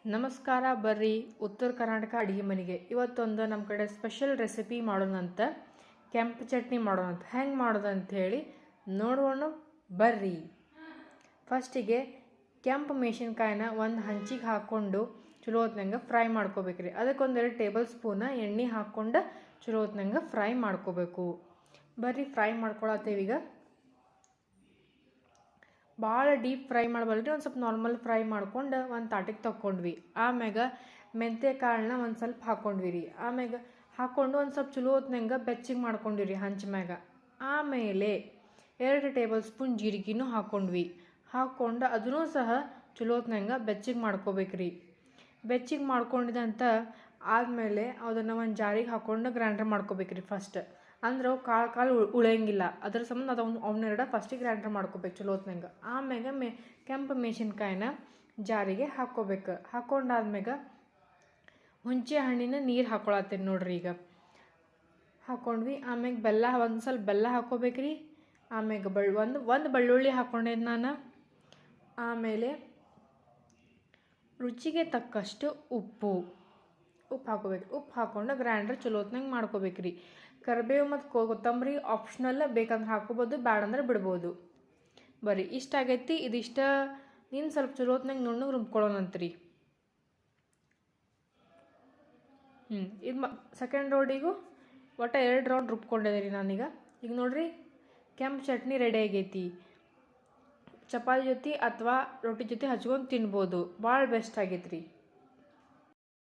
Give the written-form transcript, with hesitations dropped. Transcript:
ನಮಸ್ಕಾರ ಬರ್ರಿ ಉತ್ತರ ಕರ್ನಾಟಕ ಅಡುಗೆ ಮನೆಗೆ. ಇವತ್ತೊಂದು ನಮ್ಮ ಕಡೆ ಸ್ಪೆಷಲ್ ರೆಸಿಪಿ ಮಾಡೋಣಂತ, ಕೆಂಪು ಚಟ್ನಿ ಮಾಡೋಣಂತ. ಹೆಂಗೆ ಮಾಡೋದಂತ ಹೇಳಿ ನೋಡೋಣ ಬರ್ರಿ. ಫಸ್ಟಿಗೆ ಕೆಂಪು ಮೆಣಸಿನ್ಕಾಯಿನ ಒಂದು ಹಂಚಿಗೆ ಹಾಕ್ಕೊಂಡು ಚಲೋ ಹೊತ್ನಂಗೆ ಫ್ರೈ ಮಾಡ್ಕೋಬೇಕ್ರಿ. ಅದಕ್ಕೆ 1-2 ಟೇಬಲ್ ಸ್ಪೂನ ಎಣ್ಣೆ ಹಾಕ್ಕೊಂಡು ಚಲೋ ಹೊತ್ನಂಗೆ ಫ್ರೈ ಮಾಡ್ಕೋಬೇಕು. ಬರ್ರಿ ಫ್ರೈ ಮಾಡ್ಕೊಳತ್ತೇವೀಗ. ಭಾಳ ಡೀಪ್ ಫ್ರೈ ಮಾಡಬಲ್ರಿ, ಒಂದು ಸ್ವಲ್ಪ ನಾರ್ಮಲ್ ಫ್ರೈ ಮಾಡ್ಕೊಂಡು ಒಂದು ತಾಟಿಗೆ ತೊಗೊಂಡ್ವಿ. ಆಮ್ಯಾಗ ಮೆಂತ್ಯ ಕಾಳನ್ನ ಒಂದು ಸ್ವಲ್ಪ ಹಾಕ್ಕೊಂಡ್ವಿ ರೀ. ಆಮ್ಯಾಗ ಹಾಕ್ಕೊಂಡು ಒಂದು ಸ್ವಲ್ಪ ಚಲೋ ಹೊತ್ನಂಗೆ ಬೆಚ್ಚಗೆ ಮಾಡ್ಕೊಂಡಿರಿ ಹಂಚ ಮ್ಯಾಗ. ಆಮೇಲೆ 2 ಟೇಬಲ್ ಸ್ಪೂನ್ ಜೀರಿಗೆನೂ ಹಾಕ್ಕೊಂಡ್ವಿ. ಹಾಕ್ಕೊಂಡು ಅದನ್ನೂ ಸಹ ಚಲೋ ಹೊತ್ನಂಗೆ ಬೆಚ್ಚಗೆ ಮಾಡ್ಕೋಬೇಕ್ರಿ. ಬೆಚ್ಚಗೆ ಮಾಡ್ಕೊಂಡಿದಂತ ಆದಮೇಲೆ ಅದನ್ನು ಒಂದು ಜಾರಿಗೆ ಹಾಕ್ಕೊಂಡು ಗ್ರೈಂಡರ್ ಮಾಡ್ಕೋಬೇಕ್ರಿ ಫಸ್ಟ್. ಅಂದ್ರೆ ಅವು ಕಾಳು ಉಳಿಯಂಗಿಲ್ಲ, ಅದ್ರ ಸಂಬಂಧ ಅದು ಅವನ್ನೆರಡು ಫಸ್ಟಿಗೆ ಗ್ರೈಂಡರ್ ಮಾಡ್ಕೋಬೇಕು ಚಲೋ ಹೊತ್ನಂಗೆ. ಆಮ್ಯಾಗ ಕೆಂಪು ಮೆಣಸಿನ್ಕಾಯಿನ ಜಾರಿಗೆ ಹಾಕ್ಕೋಬೇಕು. ಹಾಕ್ಕೊಂಡಾದ್ಮ್ಯಾಗ ಹುಂಚೆ ಹಣ್ಣಿನ ನೀರು ಹಾಕ್ಕೊಳತ್ತೇನೆ ನೋಡ್ರಿ. ಈಗ ಹಾಕ್ಕೊಂಡ್ವಿ. ಆಮ್ಯಾಗ ಒಂದು ಸ್ವಲ್ಪ ಬೆಲ್ಲ ಹಾಕ್ಕೋಬೇಕ್ರಿ. ಆಮ್ಯಾಗ ಒಂದು ಬೆಳ್ಳುಳ್ಳಿ ಹಾಕ್ಕೊಂಡೇನು ನಾನು. ಆಮೇಲೆ ರುಚಿಗೆ ತಕ್ಕಷ್ಟು ಉಪ್ಪು ಹಾಕ್ಕೋಬೇಕು. ಉಪ್ಪು ಹಾಕ್ಕೊಂಡು ಗ್ರೈಂಡರ್ ಚಲೋ ಹೊತ್ನಂಗೆ ಮಾಡ್ಕೋಬೇಕ್ರಿ. ಕರಿಬೇವು ಮತ್ತು ಕೊತ್ತಂಬರಿ ಆಪ್ಷನಲ್, ಬೇಕಂದ್ರೆ ಹಾಕ್ಕೋಬೋದು, ಬ್ಯಾಡಂದ್ರೆ ಬಿಡ್ಬೋದು. ಬರ್ರಿ ಇಷ್ಟ ಆಗೈತಿ. ಇದಿಷ್ಟ ನೀನು ಸ್ವಲ್ಪ ಚಲೋ ಹೊತ್ನಂಗೆ ನುಣ್ಣಗೆ ರುಬ್ಕೊಳ್ಳೋಣಂತ್ರಿ. ಇದು ಸೆಕೆಂಡ್ ರೌಂಡಿಗೂ ಒಟ್ಟು 2 ರೌಂಡ್ ರುಬ್ಕೊಂಡಿದೆ ರೀ ನಾನೀಗ. ಈಗ ನೋಡ್ರಿ ಕೆಂಪು ಚಟ್ನಿ ರೆಡಿ ಆಗೈತಿ. ಚಪಾತಿ ಜೊತೆ ಅಥವಾ ರೊಟ್ಟಿ ಜೊತೆ ಹಚ್ಕೊಂಡು ತಿನ್ಬೋದು. ಭಾಳ ಬೆಸ್ಟ್ ಆಗೈತೆ ರೀ.